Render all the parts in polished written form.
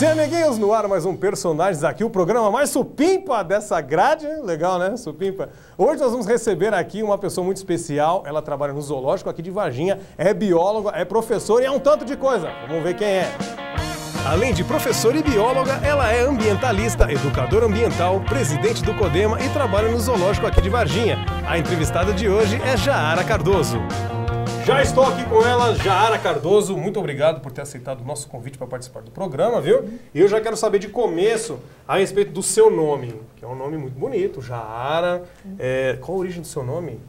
Sim, amiguinhos, no ar mais um Personagens aqui, o programa mais supimpa dessa grade. Legal, né? Supimpa. Hoje nós vamos receber aqui uma pessoa muito especial. Ela trabalha no zoológico aqui de Varginha, é bióloga, é professora e é um tanto de coisa. Vamos ver quem é. Além de professora e bióloga, ela é ambientalista, educadora ambiental, presidente do CODEMA e trabalha no zoológico aqui de Varginha. A entrevistada de hoje é Jaara Cardoso. Já estou aqui com ela, Jaara Cardoso. Muito obrigado por ter aceitado o nosso convite para participar do programa, viu? E eu já quero saber de começo a respeito do seu nome, que é um nome muito bonito, Jaara. Qual a origem do seu nome?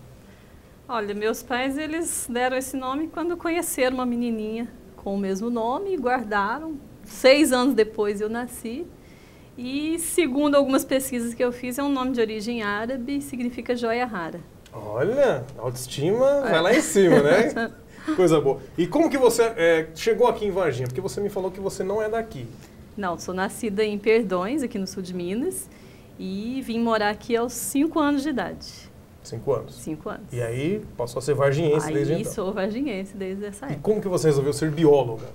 Olha, meus pais, eles deram esse nome quando conheceram uma menininha com o mesmo nome e guardaram. 6 anos depois eu nasci. E, segundo algumas pesquisas que eu fiz, é um nome de origem árabe e significa joia rara. Olha, a autoestima vai lá em cima, né? Coisa boa. E como que você chegou aqui em Varginha? Porque você me falou que você não é daqui. Não, sou nascida em Perdões, aqui no sul de Minas, e vim morar aqui aos 5 anos de idade. 5 anos? 5 anos. E aí passou a ser varginhense desde então? Aí sou varginhense desde essa época. E como que você resolveu ser bióloga?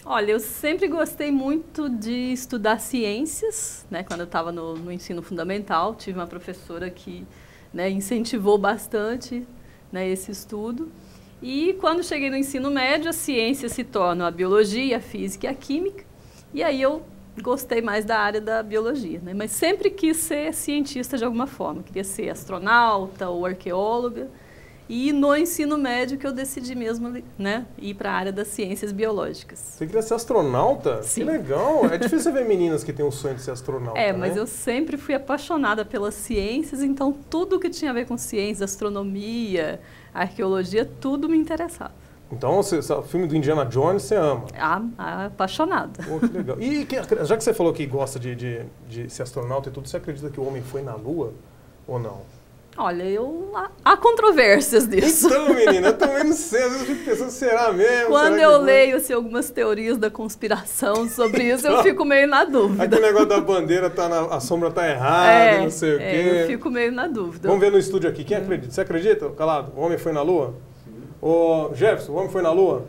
Olha, eu sempre gostei muito de estudar ciências, né? Quando eu estava no ensino fundamental, tive uma professora que incentivou bastante esse estudo. E quando cheguei no ensino médio, as ciências se tornam a biologia, a física e a química. E aí eu gostei mais da área da biologia, né? Mas sempre quis ser cientista de alguma forma. Queria ser astronauta ou arqueóloga. E no ensino médio que eu decidi mesmo ir para a área das ciências biológicas. Você queria ser astronauta? Sim. Que legal! É difícil ver meninas que têm o sonho de ser astronauta, mas eu sempre fui apaixonada pelas ciências, então tudo que tinha a ver com ciências, astronomia, arqueologia, tudo me interessava. Então, o filme do Indiana Jones você ama? Apaixonada. Pô, que legal. E já que você falou que gosta de ser astronauta e tudo, você acredita que o homem foi na Lua ou não? Olha, há controvérsias disso. Então, menina, eu também não sei. Às vezes eu fico pensando, será mesmo? Quando eu leio algumas teorias da conspiração sobre isso, eu fico meio na dúvida. Aquele negócio da bandeira, a sombra tá errada, não sei o quê. Eu fico meio na dúvida. Vamos ver no estúdio aqui. Quem acredita? Você acredita, Calado? O homem foi na Lua? Sim. Ô, Jefferson, o homem foi na Lua?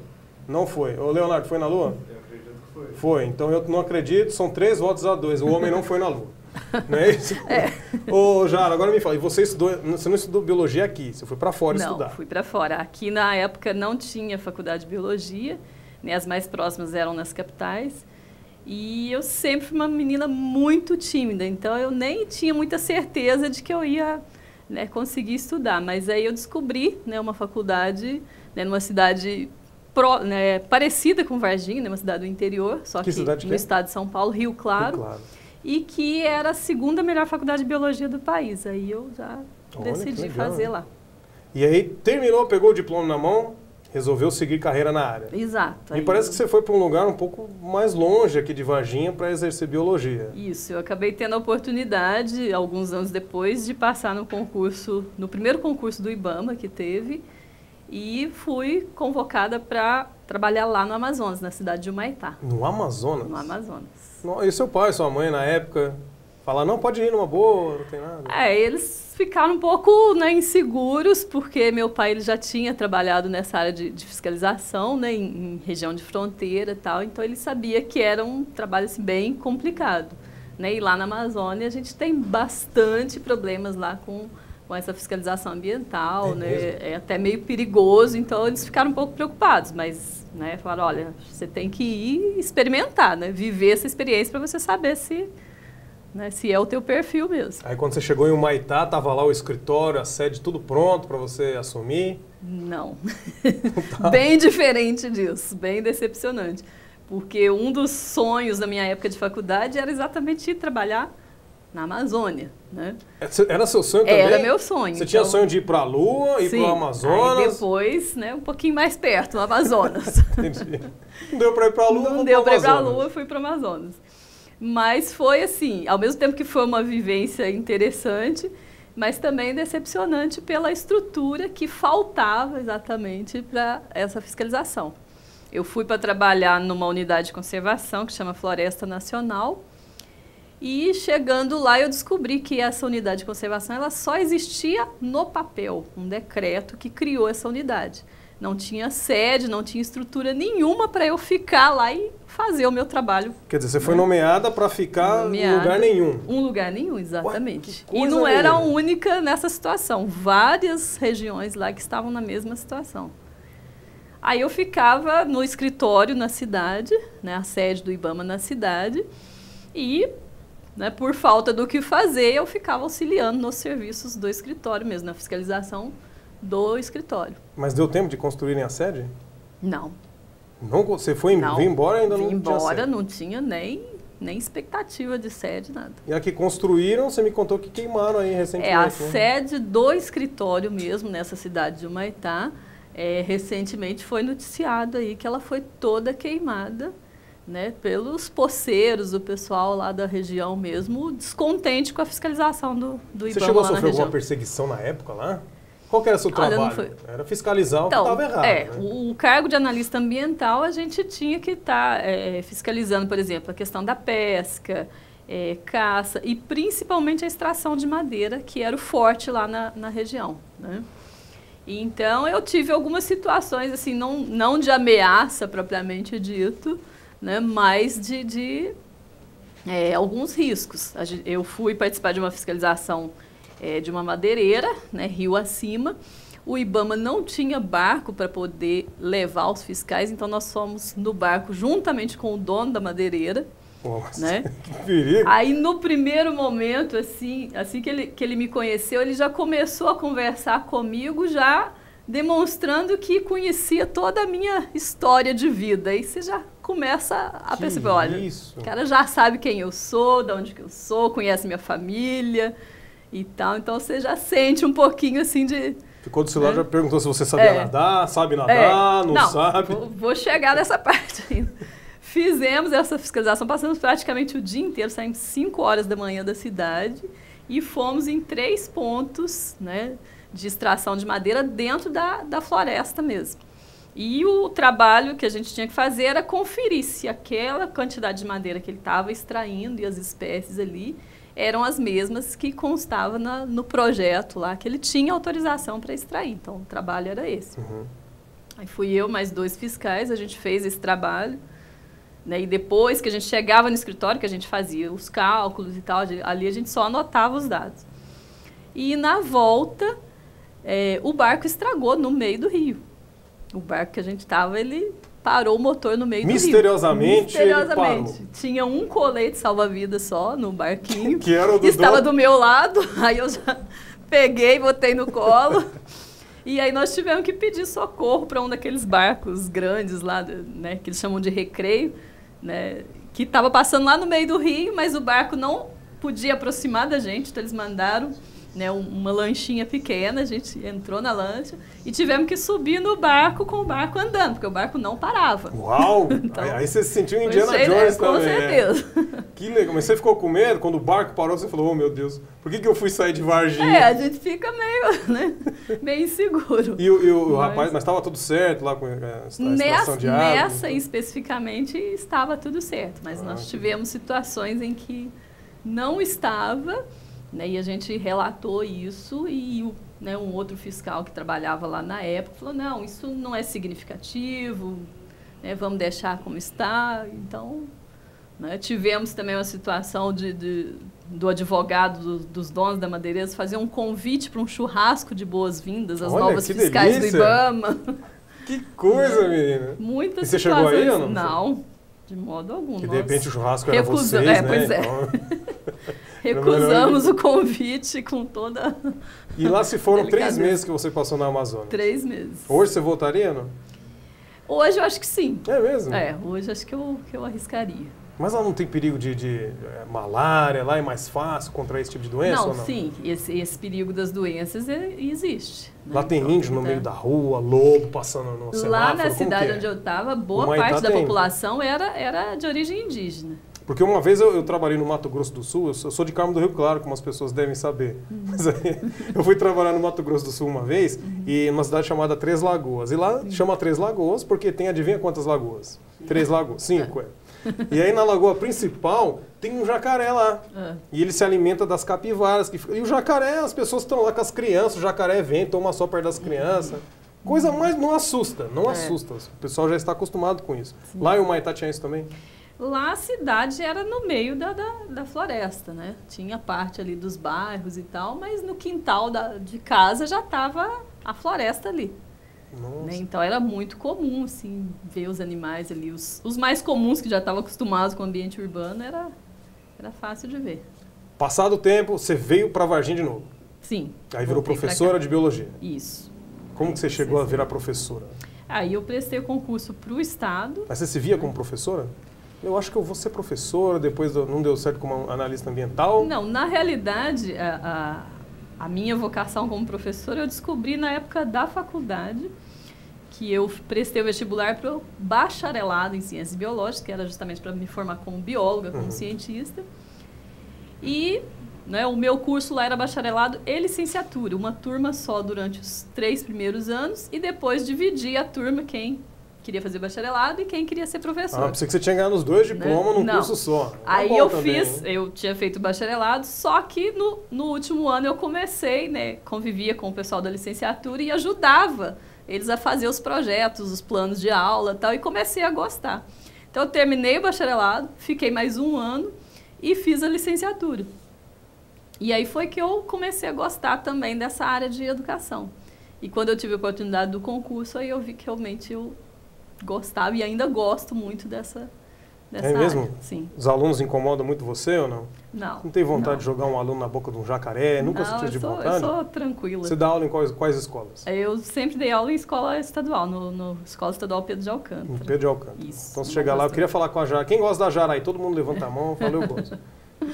Não foi. Ô, Leonardo, foi na Lua? Eu acredito que foi. Foi. Então eu não acredito. São 3 votos a 2. O homem não foi na Lua. Não é isso? Ô, Jaara, agora me fala, e você não estudou biologia aqui, você foi para fora estudar? Não, fui para fora. Aqui na época não tinha faculdade de biologia, as mais próximas eram nas capitais, e eu sempre fui uma menina muito tímida, então eu nem tinha muita certeza de que eu ia conseguir estudar, mas aí eu descobri uma faculdade numa cidade parecida com Varginha, uma cidade do interior, só que no estado de São Paulo, Rio Claro. Rio Claro. E que era a 2ª melhor faculdade de biologia do país. Aí eu já decidi fazer lá. E aí terminou, pegou o diploma na mão, resolveu seguir carreira na área. Exato. E parece que você foi para um lugar um pouco mais longe aqui de Varginha para exercer biologia. Isso, eu acabei tendo a oportunidade, alguns anos depois, de passar no primeiro concurso do IBAMA que teve, e fui convocada para trabalhar lá no Amazonas, na cidade de Humaitá. No Amazonas? No Amazonas. E seu pai, sua mãe, na época, falaram, não, pode ir numa boa, não tem nada? Eles ficaram um pouco inseguros, porque meu pai ele já tinha trabalhado nessa área de fiscalização, em região de fronteira e tal, então ele sabia que era um trabalho assim, bem complicado. E lá na Amazônia a gente tem bastante problemas lá com essa fiscalização ambiental, é até meio perigoso, então eles ficaram um pouco preocupados, mas falaram, olha, você tem que ir experimentar, viver essa experiência para você saber se é o teu perfil mesmo. Aí quando você chegou em Humaitá, estava lá o escritório, a sede, tudo pronto para você assumir? Não, bem diferente disso, bem decepcionante, porque um dos sonhos da minha época de faculdade era exatamente ir trabalhar na Amazônia, Era seu sonho também? Era meu sonho. Você tinha sonho de ir para a Lua, ir para o Amazonas? Aí depois, um pouquinho mais perto, no Amazonas. Entendi. Não deu para ir para a Lua, não deu para ir para a Lua, fui para o Amazonas. Mas foi assim, ao mesmo tempo que foi uma vivência interessante, mas também decepcionante pela estrutura que faltava exatamente para essa fiscalização. Eu fui para trabalhar numa unidade de conservação que chama Floresta Nacional, e chegando lá eu descobri que essa unidade de conservação ela só existia no papel, um decreto que criou essa unidade. não tinha sede, não tinha estrutura nenhuma para eu ficar lá e fazer o meu trabalho. Quer dizer, você foi nomeada para ficar em lugar nenhum. Um lugar nenhum, exatamente. Ué, e não era a única nessa situação. Várias regiões lá que estavam na mesma situação. Aí eu ficava no escritório na cidade, né, a sede do IBAMA na cidade, e, né, por falta do que fazer, eu ficava auxiliando nos serviços do escritório mesmo, na fiscalização do escritório. Mas deu tempo de construírem a sede? Não. Não, você foi veio embora e ainda não tinha sede? Embora, não tinha nem expectativa de sede, nada. E a que construíram, você me contou que queimaram aí recentemente. A sede do escritório mesmo, nessa cidade de Humaitá, recentemente foi noticiado aí que ela foi toda queimada, né, pelos poceiros, o pessoal lá da região mesmo, descontente com a fiscalização do IBAMA. Você chegou a sofrer alguma perseguição na época lá? Qual que era o seu trabalho? Era fiscalizar então, o que estava errado. Né? O cargo de analista ambiental, a gente tinha que estar fiscalizando, por exemplo, a questão da pesca, caça e principalmente a extração de madeira, que era o forte lá na região, né? Então, eu tive algumas situações, assim, não de ameaça propriamente dito, né, mas de alguns riscos. Eu fui participar de uma fiscalização de uma madeireira, né, rio acima. O IBAMA não tinha barco para poder levar os fiscais, então nós fomos no barco juntamente com o dono da madeireira. Nossa, né? Que perigo. Aí, no primeiro momento, assim que ele me conheceu, ele já começou a conversar comigo, já demonstrando que conhecia toda a minha história de vida. Aí você já começa a perceber, olha, o cara já sabe quem eu sou, de onde que eu sou, conhece minha família e tal. Então, você já sente um pouquinho, assim, de... Ficou do seu lado, já perguntou se você sabia nadar, sabe nadar, não sabe? Vou chegar nessa parte ainda. Fizemos essa fiscalização, passamos praticamente o dia inteiro, saímos 5 horas da manhã da cidade e fomos em 3 pontos, né, de extração de madeira dentro da floresta mesmo. E o trabalho que a gente tinha que fazer era conferir se aquela quantidade de madeira que ele estava extraindo e as espécies ali eram as mesmas que constavam no projeto lá, que ele tinha autorização para extrair. Então, o trabalho era esse. Uhum. Aí fui eu, mais 2 fiscais, a gente fez esse trabalho. Né, e depois que a gente chegava no escritório, que a gente fazia os cálculos e tal, ali a gente só anotava os dados. E na volta, o barco estragou no meio do rio. O barco que a gente estava, ele parou o motor no meio do rio. Misteriosamente, ele parou. Tinha um colete salva-vidas só no barquinho. Que era o do estava do meu lado, aí eu já peguei, botei no colo. E aí nós tivemos que pedir socorro para um daqueles barcos grandes lá, né, que eles chamam de recreio, né, que estava passando lá no meio do rio, mas o barco não podia aproximar da gente, então eles mandaram, né, uma lanchinha pequena, a gente entrou na lancha e tivemos que subir no barco com o barco andando, porque o barco não parava. Uau! Então, aí você se sentiu Indiana Jones também. Com certeza. Que legal, mas você ficou com medo? Quando o barco parou, você falou, oh meu Deus, por que eu fui sair de Varginha? A gente fica meio, né, meio inseguro. E o rapaz, mas estava tudo certo lá com a extração de água? Nessa especificamente estava tudo certo, mas nós tivemos situações em que não estava, né, e a gente relatou isso e né, um outro fiscal que trabalhava lá na época falou, não, isso não é significativo, né, vamos deixar como está. Então, né, tivemos também uma situação do advogado dos donos da madeireira fazer um convite para um churrasco de boas-vindas às novas fiscais do IBAMA. Que coisa, menina! Muitas situações. E você chegou aí ou não? Não, de modo algum. Que de repente o churrasco era vocês, né? Pois é. Então... Recusamos o convite com toda... E lá se foram 3 meses que você passou na Amazônia? 3 meses. Hoje você voltaria, não? Hoje eu acho que sim. É mesmo? Hoje acho que eu arriscaria. Mas lá não tem perigo de malária? Lá é mais fácil contrair esse tipo de doença? Não, ou não? Sim. Esse perigo das doenças existe. Né? Lá tem índio no meio da rua, lobo passando no semáforo? Lá na cidade onde eu estava, boa parte da população era de origem indígena. Porque uma vez eu trabalhei no Mato Grosso do Sul, eu sou de Carmo do Rio Claro, como as pessoas devem saber. Mas aí, eu fui trabalhar no Mato Grosso do Sul uma vez, e numa cidade chamada Três Lagoas. E lá chama Três Lagoas porque tem, adivinha quantas lagoas? 3 lagoas, 5, E aí na lagoa principal tem um jacaré lá. E ele se alimenta das capivaras. E o jacaré, as pessoas estão lá com as crianças, o jacaré vem, toma só perto das crianças. Coisa mais não assusta, não assusta. O pessoal já está acostumado com isso. Sim. Lá em Humaitá tinha isso também? Lá a cidade era no meio da floresta, né? Tinha parte ali dos bairros e tal, mas no quintal de casa já estava a floresta ali. Né? Então era muito comum, assim, ver os animais ali. Os mais comuns, que já estavam acostumados com o ambiente urbano, era fácil de ver. Passado o tempo, você veio para Varginha de novo? Sim. Aí virou professora de biologia? Isso. Como que você chegou a virar professora? Aí eu prestei o concurso para o Estado. Mas você se via como professora? Eu acho que eu vou ser professora, depois não deu certo como analista ambiental. Não, na realidade, a minha vocação como professora eu descobri na época da faculdade, que eu prestei o vestibular para o bacharelado em ciências biológicas, que era justamente para me formar como bióloga, como cientista. E né, o meu curso lá era bacharelado e licenciatura, uma turma só durante os 3 primeiros anos, e depois dividia a turma, quem queria fazer bacharelado e quem queria ser professor. Pensei que você tinha ganhado os 2 diplomas num curso só. Aí eu eu tinha feito bacharelado, só que no último ano eu comecei, né, convivia com o pessoal da licenciatura e ajudava eles a fazer os projetos, os planos de aula e tal, e comecei a gostar. Então eu terminei o bacharelado, fiquei mais 1 ano e fiz a licenciatura. E aí foi que eu comecei a gostar também dessa área de educação. E quando eu tive a oportunidade do concurso, aí eu vi que realmente eu gostava e ainda gosto muito dessa área. É mesmo? Sim. Os alunos incomodam muito você ou não? Não. Não tem vontade de jogar um aluno na boca de um jacaré? Nunca sentiu de vontade? Eu sou tranquila. Você dá aula em quais escolas? Eu sempre dei aula em escola estadual, no Escola Estadual Pedro de Alcântara. Em Pedro de Alcântara. Isso. Então você chega lá, eu queria falar com a Jara. Quem gosta da Jara aí? Todo mundo levanta a mão, eu falo, eu gosto.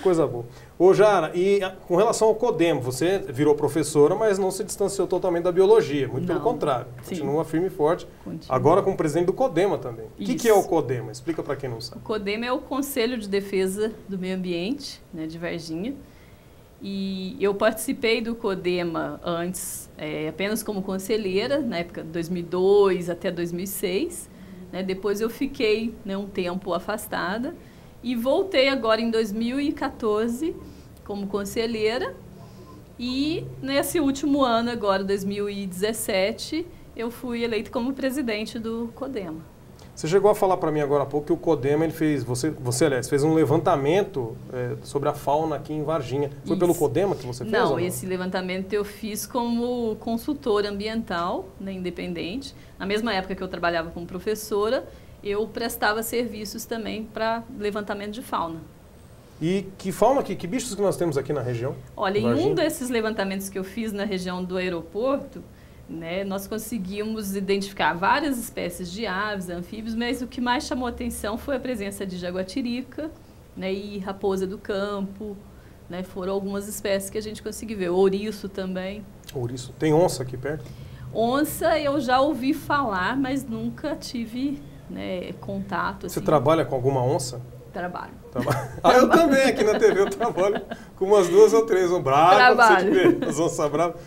Coisa boa. Ô Jara, e com relação ao CODEMA, você virou professora, mas não se distanciou totalmente da biologia, muito pelo contrário. Continua firme e forte. Agora como presidente do CODEMA também. O que é o CODEMA? Explica para quem não sabe. O CODEMA é o Conselho de Defesa do Meio Ambiente, né, de Varginha. E eu participei do CODEMA antes apenas como conselheira, na época de 2002 até 2006. Né, depois eu fiquei, né, um tempo afastada. E voltei agora em 2014 como conselheira e nesse último ano, agora 2017, eu fui eleita como presidente do CODEMA. Você chegou a falar para mim agora há pouco que o CODEMA ele fez, aliás, fez um levantamento sobre a fauna aqui em Varginha. Foi pelo CODEMA que você fez? Não, esse levantamento eu fiz como consultora ambiental, né, independente. Na mesma época que eu trabalhava como professora, eu prestava serviços também para levantamento de fauna. E que fauna, que bichos que nós temos aqui na região? Olha, em um desses levantamentos que eu fiz na região do aeroporto, né, nós conseguimos identificar várias espécies de aves, anfíbios, mas o que mais chamou atenção foi a presença de jaguatirica, né, e raposa do campo, né, foram algumas espécies que a gente conseguiu ver. Ouriço também. Ouriço. Tem onça aqui perto? Onça eu já ouvi falar, mas nunca tive, né, contato. Você assim. Trabalha com alguma onça? Trabalho. Eu também, aqui na TV eu trabalho com umas 2 ou 3, um bravo, Trabalho. você vê, as onças bravas.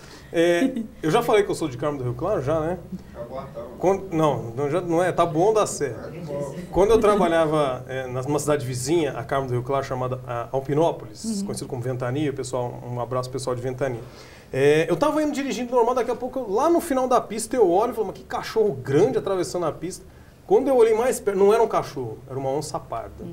Eu já falei que eu sou de Carmo do Rio Claro, já, né? Não é, tá bom da Serra. Quando eu trabalhava numa cidade vizinha, a Carmo do Rio Claro, chamada Alpinópolis, conhecido como Ventania, um abraço pessoal de Ventania. Eu estava indo dirigindo normal, daqui a pouco, lá no final da pista, eu olho e falo, mas que cachorro grande atravessando a pista. Quando eu olhei mais perto, não era um cachorro, era uma onça parda.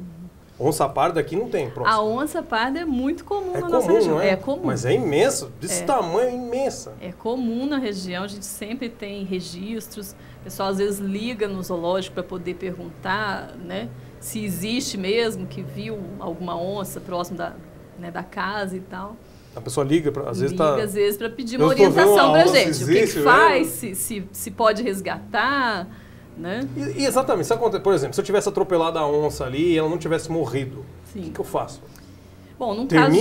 Onça parda aqui não tem, próximo. A onça parda é muito comum na nossa região. Não é? É comum. Mas é imensa, desse tamanho, é imensa. É comum na região, a gente sempre tem registros. O pessoal às vezes liga no zoológico para poder perguntar, né, se existe mesmo, que viu alguma onça próximo da casa e tal. A pessoa liga, às vezes para pedir uma orientação para a gente. Existe, o que faz, se pode resgatar. Né? E exatamente, isso acontece. Por exemplo, se eu tivesse atropelado a onça ali e ela não tivesse morrido, o que eu faço? Bom, num caso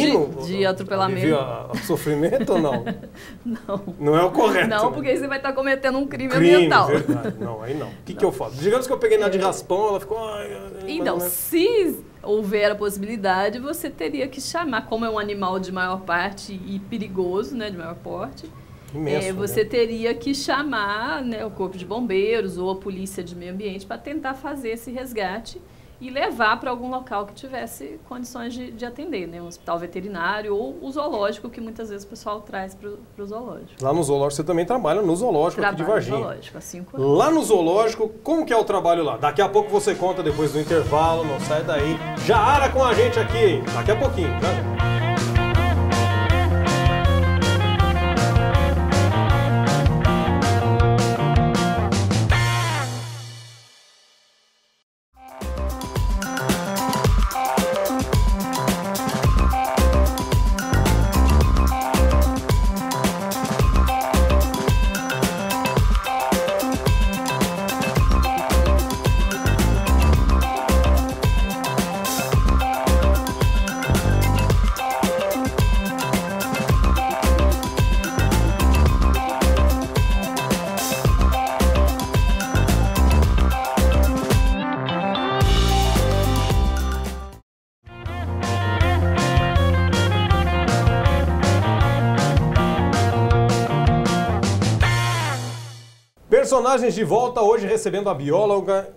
de atropelamento... O sofrimento ou não? Não. Não é o correto. Não, porque aí você vai estar cometendo um crime ambiental. Verdade. Não, aí não. O que eu faço? Digamos que eu peguei na de raspão, ela ficou... Então, se houver a possibilidade, você teria que chamar, como é um animal de maior parte e perigoso, né, de maior porte... Imenso, você teria que chamar, né, o corpo de bombeiros ou a polícia de meio ambiente para tentar fazer esse resgate e levar para algum local que tivesse condições de atender, né? Um hospital veterinário ou o zoológico, que muitas vezes o pessoal traz para o zoológico. Lá no zoológico você também trabalha no zoológico aqui de Varginha. No zoológico, há 5 anos. Lá no zoológico, como que é o trabalho lá? Daqui a pouco você conta depois do intervalo, não sai daí. Jaara com a gente aqui, hein? Daqui a pouquinho, né? Personagens de volta hoje recebendo a bióloga,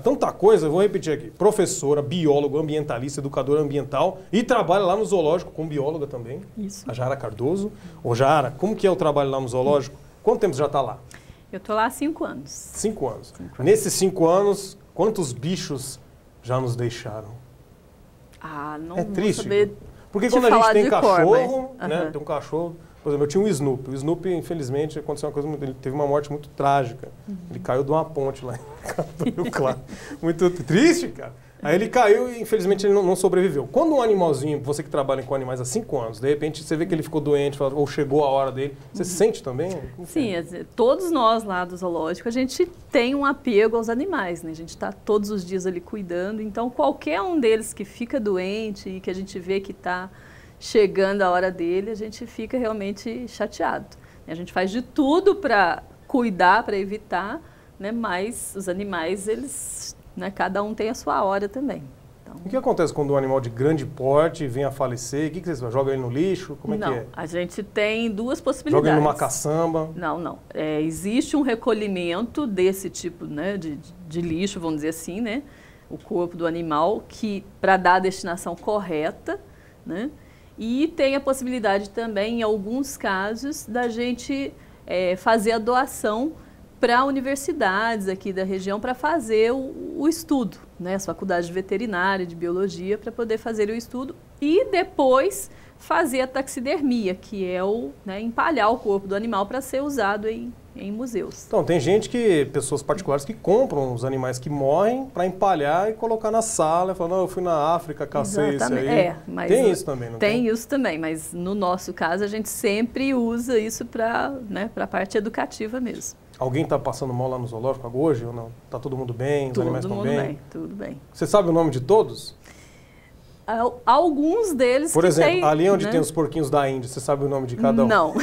tanta coisa, vou repetir aqui, professora, bióloga, ambientalista, educadora ambiental e trabalha lá no zoológico com bióloga também. Isso. A Jaara Cardoso. Ô Jaara, como que é o trabalho lá no zoológico? Quanto tempo você já está lá? Eu estou lá há 5 anos. 5 anos. Nesses 5 anos, quantos bichos já nos deixaram? Ah, não é triste. Vou saber porque quando a gente tem cachorro, mas... né, tem um cachorro... Por exemplo, eu tinha um Snoopy. O Snoopy, infelizmente, aconteceu uma coisa muito... Ele teve uma morte muito trágica. Ele caiu de uma ponte lá em Rio Claro. Muito triste, cara. Aí ele caiu e, infelizmente, ele não sobreviveu. Quando um animalzinho, você que trabalha com animais há 5 anos, de repente você vê que ele ficou doente ou chegou a hora dele, você se sente também? Sim, todos nós lá do zoológico, a gente tem um apego aos animais, né? A gente está todos os dias ali cuidando. Então, qualquer um deles que fica doente e que a gente vê que está chegando a hora dele, a gente fica realmente chateado. A gente faz de tudo para cuidar, para evitar, né? Mas os animais, eles, né? Cada um tem a sua hora também. Então... O que acontece quando um animal de grande porte vem a falecer? O que vocês fazem? Joga ele no lixo? Como é que é? Não, a gente tem 2 possibilidades. Joga ele numa caçamba? Não. Existe um recolhimento desse tipo, né? de lixo, vamos dizer assim, né? O corpo do animal, que para dar a destinação correta, né? E tem a possibilidade também, em alguns casos, da gente fazer a doação para universidades aqui da região para fazer o estudo, né? As faculdades de veterinária, de biologia, para poder fazer o estudo e depois fazer a taxidermia, que é empalhar o corpo do animal para ser usado em museus. Então, tem pessoas particulares que compram os animais que morrem para empalhar e colocar na sala, falando, não, eu fui na África, cacei isso aí. Mas tem isso também, não tem? Tem isso também, mas no nosso caso a gente sempre usa isso para a parte educativa mesmo. Alguém está passando mal lá no zoológico hoje ou não? Está todo mundo bem? Os animais estão bem? Tudo bem. Você sabe o nome de todos? Alguns deles Por exemplo, tem, ali onde né? tem os porquinhos da Índia, você sabe o nome de cada um? Não.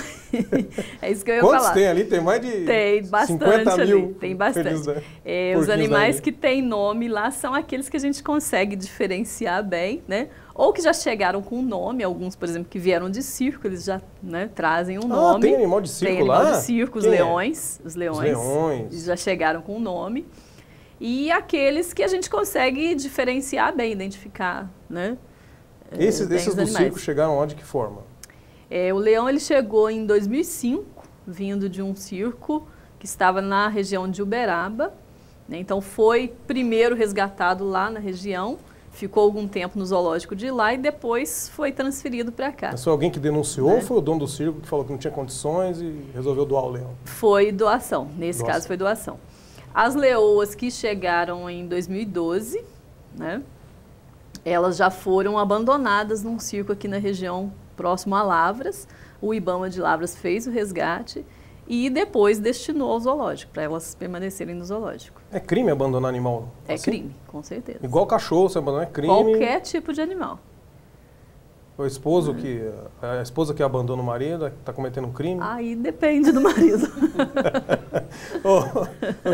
É isso que eu ia Quantos falar. tem ali? Tem mais de tem bastante 50 mil ali. Tem bastante. Os animais que têm nome lá são aqueles que a gente consegue diferenciar bem, né? Ou que já chegaram com nome, alguns, por exemplo, que vieram de circo, eles já, né, trazem um nome. Tem animal de circo lá? Tem animal de circo, os leões. Os leões. Eles já chegaram com um nome. E aqueles que a gente consegue diferenciar bem, identificar, né? Esses do circo chegaram onde, de que forma? O leão ele chegou em 2005, vindo de um circo que estava na região de Uberaba, né? Então foi primeiro resgatado lá na região, ficou algum tempo no zoológico de lá e depois foi transferido para cá. Mas foi alguém que denunciou ou foi o dono do circo que falou que não tinha condições e resolveu doar o leão? Foi doação, nesse caso foi doação. As leoas que chegaram em 2012, né? Elas já foram abandonadas num circo aqui na região próximo a Lavras. O IBAMA de Lavras fez o resgate e depois destinou ao zoológico, para elas permanecerem no zoológico. É crime abandonar animal? É crime, com certeza. Igual cachorro, você abandonar é crime? Qualquer tipo de animal. O esposo a esposa que abandona o marido está cometendo um crime? Aí depende do marido.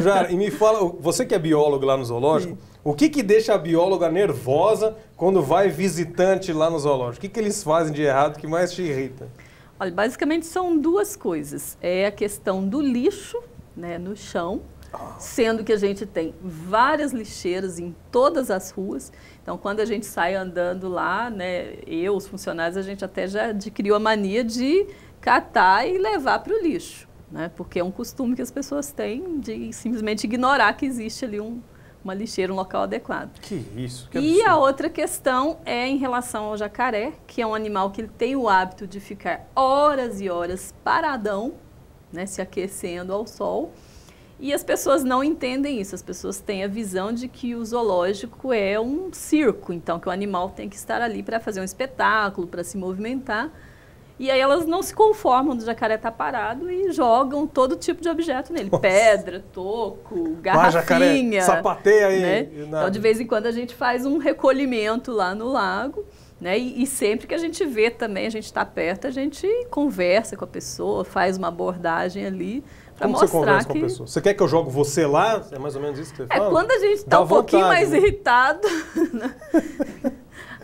Jaara, e me fala, você que é biólogo lá no zoológico, o que deixa a bióloga nervosa quando vai visitante lá no zoológico? O que eles fazem de errado que mais te irrita? Olha, basicamente são 2 coisas. É a questão do lixo, né, no chão. sendo que a gente tem várias lixeiras em todas as ruas. Então, quando a gente sai andando lá, né, os funcionários, a gente até já adquiriu a mania de catar e levar para o lixo, né, porque é um costume que as pessoas têm de simplesmente ignorar que existe ali uma lixeira, um local adequado. Que isso, que absurdo. E a outra questão é em relação ao jacaré, que é um animal que ele tem o hábito de ficar horas e horas paradão, né, se aquecendo ao sol. E as pessoas não entendem isso, as pessoas têm a visão de que o zoológico é um circo, então que o animal tem que estar ali para fazer um espetáculo, para se movimentar. E aí elas não se conformam do jacaré estar parado e jogam todo tipo de objeto nele. Nossa. Pedra, toco, garrafinha. Jacaré, sapateia aí. Né? Então, de vez em quando, a gente faz um recolhimento lá no lago. Né? E sempre que a gente vê também, a gente está perto, a gente conversa com a pessoa, faz uma abordagem ali. Como você conversa com a pessoa? Você quer que eu jogue você lá? É mais ou menos isso que você fala? Quando a gente está um pouquinho mais irritado, né?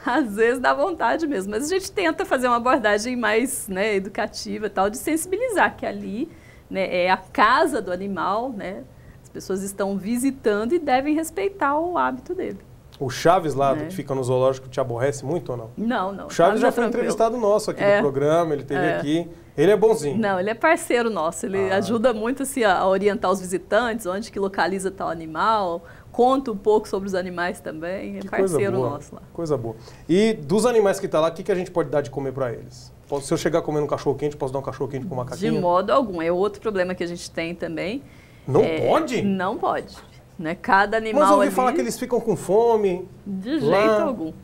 Às vezes dá vontade mesmo. Mas a gente tenta fazer uma abordagem mais, né, educativa, tal, de sensibilizar que ali, né, é a casa do animal, né? As pessoas estão visitando e devem respeitar o hábito dele. O Chaves lá, que fica no zoológico, te aborrece muito ou não? Não, não. O Chaves já foi entrevistado nosso aqui no programa, ele esteve aqui. Ele é bonzinho. Não, ele é parceiro nosso. Ele ajuda muito assim, a orientar os visitantes, onde que localiza tal animal, conta um pouco sobre os animais também. É parceiro nosso lá. Coisa boa. E dos animais que estão lá, o que a gente pode dar de comer para eles? Se eu chegar comendo um cachorro-quente, posso dar um cachorro-quente para o macaquinho? De modo algum. É outro problema que a gente tem também. Não pode? Não pode. Né? Cada animal. Mas eu ouvi falar que eles ficam com fome. De jeito algum.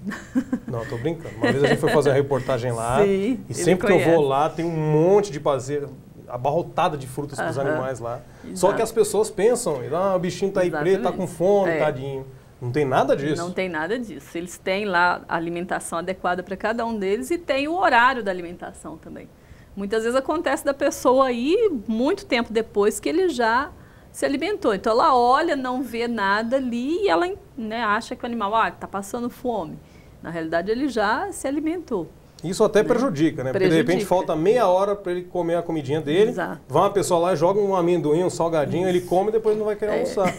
Não, tô brincando. Uma vez a gente foi fazer a reportagem lá. Sim, e sempre que eu vou lá, tem um monte de pazeiro, abarrotada de frutas para os animais lá. Exato. Só que as pessoas pensam, o bichinho tá aí preto, tá com fome, tadinho. Não tem nada disso. Não tem nada disso. Eles têm lá a alimentação adequada para cada um deles e tem o horário da alimentação também. Muitas vezes acontece da pessoa ir muito tempo depois que ele já se alimentou. Então ela olha, não vê nada ali e ela, né, acha que o animal está passando fome. Na realidade ele já se alimentou. Isso até prejudica, né? Porque de repente falta meia hora para ele comer a comidinha dele. Exato. Vai uma pessoa lá, joga um amendoim, um salgadinho, ele come e depois não vai querer almoçar.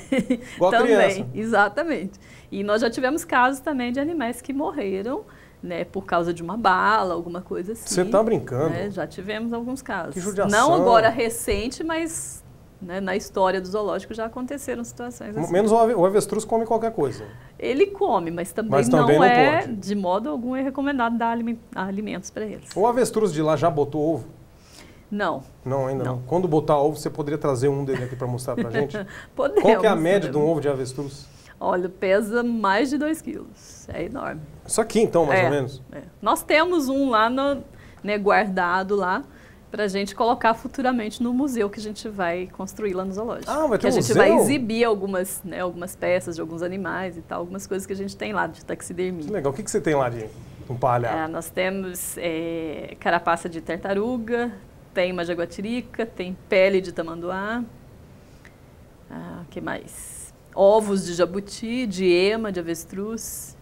Igual a criança. Exatamente. E nós já tivemos casos também de animais que morreram, né, por causa de uma bala, alguma coisa assim. Você está brincando? Né? Já tivemos alguns casos. Que judiação. Não agora recente, mas né, na história do zoológico já aconteceram situações assim. Menos o avestruz come qualquer coisa. Ele come, mas também não pode. De modo algum é recomendado dar alimentos para eles. O avestruz de lá já botou ovo? Não. Não, ainda não. Quando botar ovo, você poderia trazer um dele aqui para mostrar para a gente? Podemos. Qual que é a média de um ovo de avestruz? Olha, pesa mais de 2 quilos. É enorme. Isso aqui, então, mais ou menos? Nós temos um lá, né, guardado lá, para a gente colocar futuramente no museu que a gente vai construir lá no zoológico. Ah, vai ter que a museu? gente vai exibir algumas peças de alguns animais e tal, algumas coisas que a gente tem lá de taxidermia. Que legal. O que você tem lá de empalhado? Nós temos carapaça de tartaruga, tem uma jaguatirica, tem pele de tamanduá. O que mais? Ovos de jabuti, de ema, de avestruz.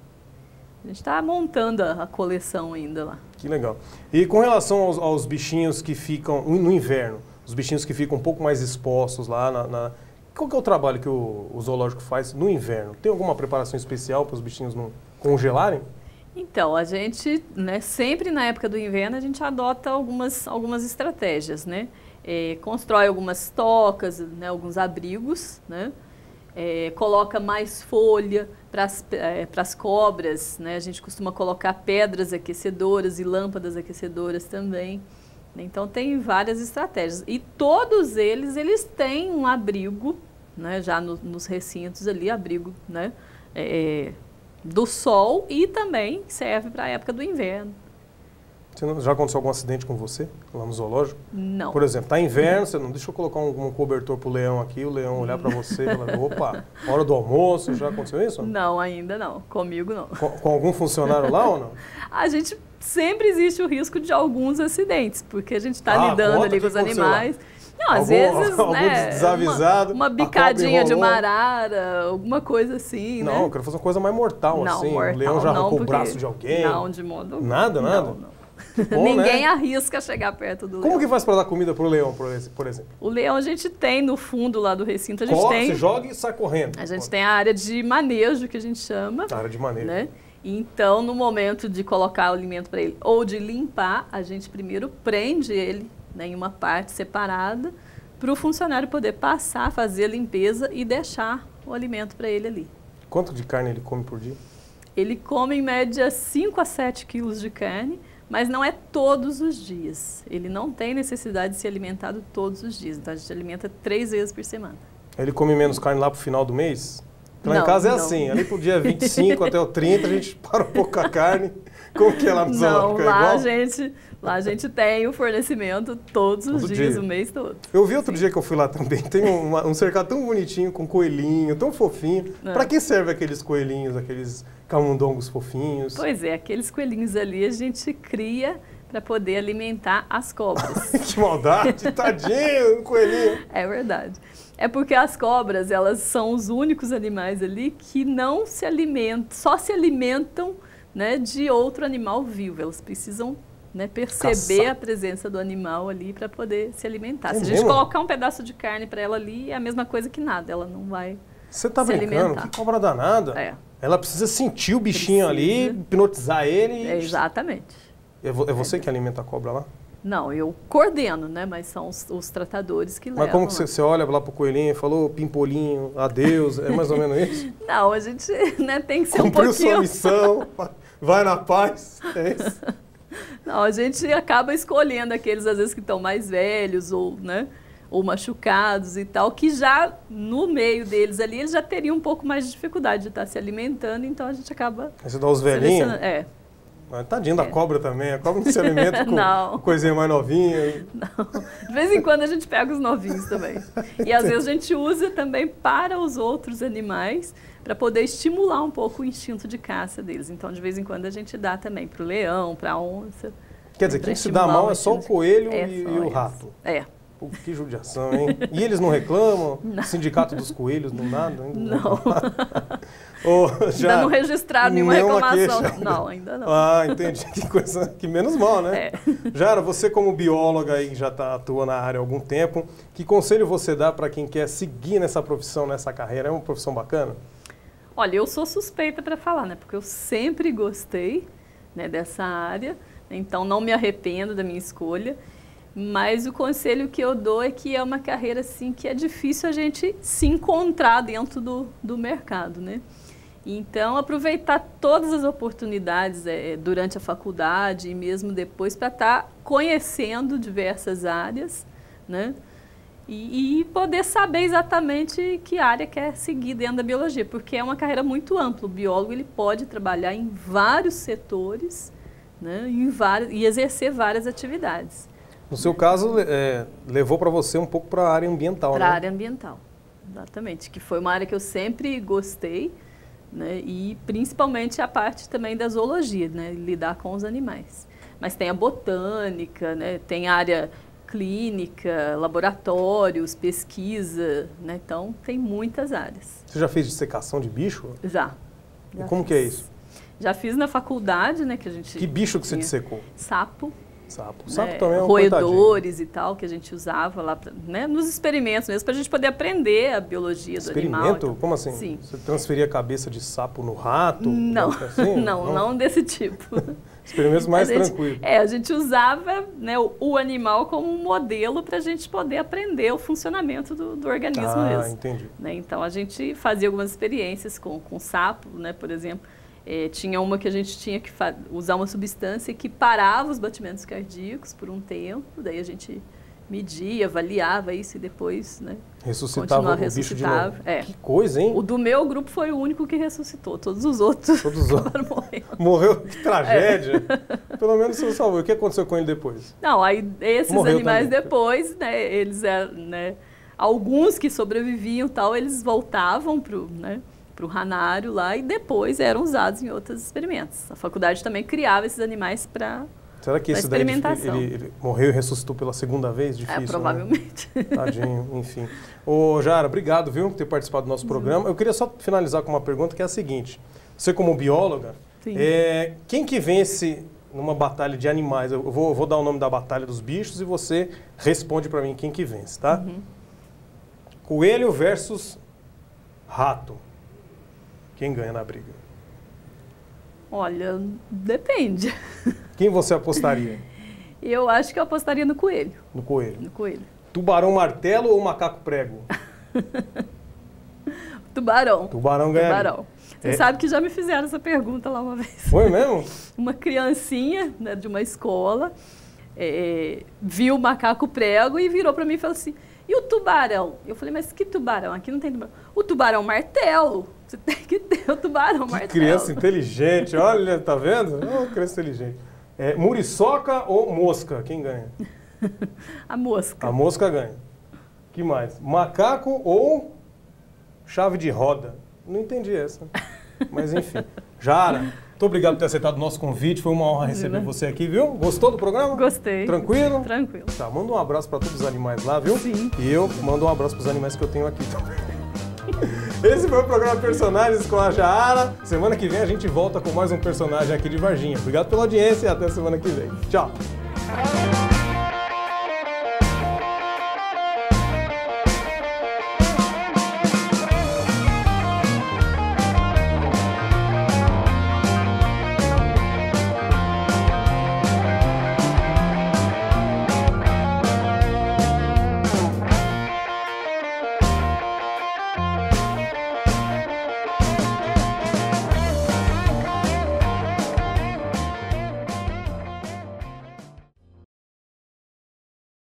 A gente está montando a coleção ainda lá. Que legal. E com relação aos bichinhos que ficam no inverno, os bichinhos que ficam um pouco mais expostos lá, qual que é o trabalho que o zoológico faz no inverno? Tem alguma preparação especial para os bichinhos não congelarem? Então, a gente, né, sempre na época do inverno, a gente adota algumas estratégias, né? Constrói algumas tocas, né, alguns abrigos, né? Coloca mais folha para as cobras, né? A gente costuma colocar pedras aquecedoras e lâmpadas aquecedoras também. Então tem várias estratégias e todos eles têm um abrigo, né? Já nos recintos ali, abrigo, né? Do sol e também serve para a época do inverno. Já aconteceu algum acidente com você, lá no zoológico? Não. Por exemplo, está inverno, você não deixa eu colocar um cobertor para o leão aqui, o leão olhar para você e falar, opa, hora do almoço, já aconteceu isso? Não, ainda não. Comigo não. Com algum funcionário lá ou não? A gente sempre existe o risco de alguns acidentes, porque a gente está lidando ali com os animais. Não, às vezes, algum né, desavisado, uma bicadinha de uma arara, alguma coisa assim, não, né? eu quero fazer uma coisa mais mortal, não, assim. Mortal, o leão já arrancou porque... o braço de alguém. Não, de modo algum. Nada? Não. Bom, Ninguém né? arrisca chegar perto do leão. Como que faz para dar comida pro leão, por exemplo? O leão a gente tem no fundo lá do recinto, a gente Corre, tem... você joga e sai correndo. A gente tem a área de manejo, que a gente chama. A área de manejo. Né? Então, no momento de colocar o alimento para ele ou de limpar, a gente primeiro prende ele, né, em uma parte separada para o funcionário poder passar, fazer a limpeza e deixar o alimento para ele ali. Quanto de carne ele come por dia? Ele come em média 5 a 7 quilos de carne, mas não é todos os dias. Ele não tem necessidade de ser alimentado todos os dias, então a gente alimenta 3 vezes por semana. Ele come menos carne lá pro final do mês? Lá Não, em casa é não. assim, ali pro dia 25 até o 30 a gente para um pouco a carne. Como que é lá no Não, zoológico? É lá igual? a gente tem o fornecimento todos os Todo dias, dia. o mês todo. Eu vi outro dia que eu fui lá também, tem um cercado tão bonitinho, com coelhinho, tão fofinho. É. Pra que serve aqueles coelhinhos, aqueles camundongos fofinhos? Pois é, aqueles coelhinhos ali a gente cria para poder alimentar as cobras. Que maldade, tadinho, um coelhinho. É verdade. É porque as cobras, elas são os únicos animais ali que não se alimentam, só se alimentam, né, de outro animal vivo. Elas precisam, né, perceber Caçar. a presença do animal ali para poder se alimentar. É Se a gente mesmo? colocar um pedaço de carne para ela ali, é a mesma coisa que nada, ela não vai Você tá se brincando? alimentar. Que cobra danada. É. Ela precisa sentir o bichinho ali, Precisa. hipnotizar ele. E... É, exatamente. É você que alimenta a cobra lá? Não, eu coordeno, né? Mas são os tratadores que levam. Mas como que lá. você olha lá pro coelhinho e falou, pimpolinho, adeus, é mais ou menos isso? Não, a gente, né, tem que ser Cumpriu um pouquinho... sua missão, vai na paz, é isso. Não, a gente acaba escolhendo aqueles, às vezes, que estão mais velhos ou, né, ou machucados e tal, que já, no meio deles ali, eles já teriam um pouco mais de dificuldade de estar se alimentando, então a gente acaba... Aí você dá os velhinhos, selecionando. É, mas tadinho da cobra também, a cobra não se alimenta com Não. coisinha mais novinha. não. De vez em quando a gente pega os novinhos também. E às vezes a gente usa também para os outros animais, para poder estimular um pouco o instinto de caça deles. Então, de vez em quando, a gente dá também para o leão, para a onça. Quer dizer, pra quem se dá estimular mal é só o instinto. coelho É e só o eles. rato. É. Pô, que judiação, hein? E eles não reclamam? O sindicato dos coelhos não nada? Ainda Não. Ô, Ainda não registraram nenhuma nenhuma reclamação. queixa. Não, ainda não. Ah, entendi. Que coisa, que menos mal, né? É. Jara, você como bióloga aí que já atua na área há algum tempo, que conselho você dá para quem quer seguir nessa profissão, nessa carreira? É uma profissão bacana? Olha, eu sou suspeita para falar, né? Porque eu sempre gostei, né, dessa área, então não me arrependo da minha escolha. Mas o conselho que eu dou é que é uma carreira assim que é difícil a gente se encontrar dentro do mercado, né? Então, aproveitar todas as oportunidades durante a faculdade e mesmo depois para estar conhecendo diversas áreas, né? E poder saber exatamente que área quer seguir dentro da biologia, porque é uma carreira muito ampla. O biólogo ele pode trabalhar em vários setores, né? E exercer várias atividades. No seu caso, levou para você um pouco para a área ambiental, Para a né? área ambiental, exatamente, que foi uma área que eu sempre gostei, né, e principalmente a parte também da zoologia, né, lidar com os animais. Mas tem a botânica, né, tem a área clínica, laboratórios, pesquisa, né, então tem muitas áreas. Você já fez dissecação de bicho? Já. E como que é isso? Já fiz na faculdade, né, que a gente... Que bicho que você tinha dissecou? Sapo. Sapo. Sapo né, também é um roedores e tal, que a gente usava lá, né, nos experimentos mesmo, para a gente poder aprender a biologia do animal. Experimento? Como assim? Sim. Você transferia a cabeça de sapo no rato? Não, Assim? não desse tipo. Experimentos mais A gente- tranquilos. a gente usava, né, o animal como um modelo para a gente poder aprender o funcionamento do organismo Ah, mesmo. entendi. Né? Então, a gente fazia algumas experiências com sapo, né, por exemplo. Tinha uma que a gente tinha que usar uma substância que parava os batimentos cardíacos por um tempo, daí a gente media, avaliava isso e depois, né, Ressuscitava continuava, o bicho de ressuscitava. novo. É. Que coisa, hein? O do meu grupo foi o único que ressuscitou, todos os outros Todos os outros. acabaram morrendo. Morreu, que tragédia. Pelo menos você salvou. O que aconteceu com ele depois? Não, aí esses Morreu animais também. depois, né, eles eram, né, alguns que sobreviviam tal, eles voltavam pro ranário lá e depois eram usados em outros experimentos. A faculdade também criava esses animais para Será que esse daí ele morreu e ressuscitou pela segunda vez? Difícil, provavelmente. Né? Tadinho, enfim. Ô, Jara, obrigado, viu, por ter participado do nosso programa. Eu queria só finalizar com uma pergunta que é a seguinte. Você como bióloga, Sim. quem que vence numa batalha de animais. Eu vou dar o nome da batalha dos bichos e você responde para mim quem que vence, tá? Uhum. Coelho versus rato. Quem ganha na briga? Olha, depende. Quem você apostaria? Eu acho que eu apostaria no coelho. No coelho. No coelho. Tubarão martelo ou macaco prego? Tubarão. Tubarão ganha. Tubarão. Você sabe que já me fizeram essa pergunta lá uma vez. Foi mesmo? Uma criancinha, né, de uma escola viu o macaco prego e virou para mim e falou assim, e o tubarão? Eu falei, mas que tubarão? Aqui não tem tubarão. O tubarão martelo. Você tem que ter o tubarão martelo. Criança inteligente, olha, tá vendo? Oh, criança inteligente. Muriçoca ou mosca? Quem ganha? A mosca. A mosca ganha. Que mais? Macaco ou chave de roda? Não entendi essa. Mas enfim. Jara, muito obrigado por ter aceitado o nosso convite. Foi uma honra receber você aqui, viu? Gostou do programa? Gostei. Tranquilo? Tranquilo. Tá, manda um abraço para todos os animais lá, viu? Sim. E eu mando um abraço para os animais que eu tenho aqui também. Esse foi o programa Personagens com a Jara. Semana que vem a gente volta com mais um personagem aqui de Varginha. Obrigado pela audiência e até semana que vem. Tchau.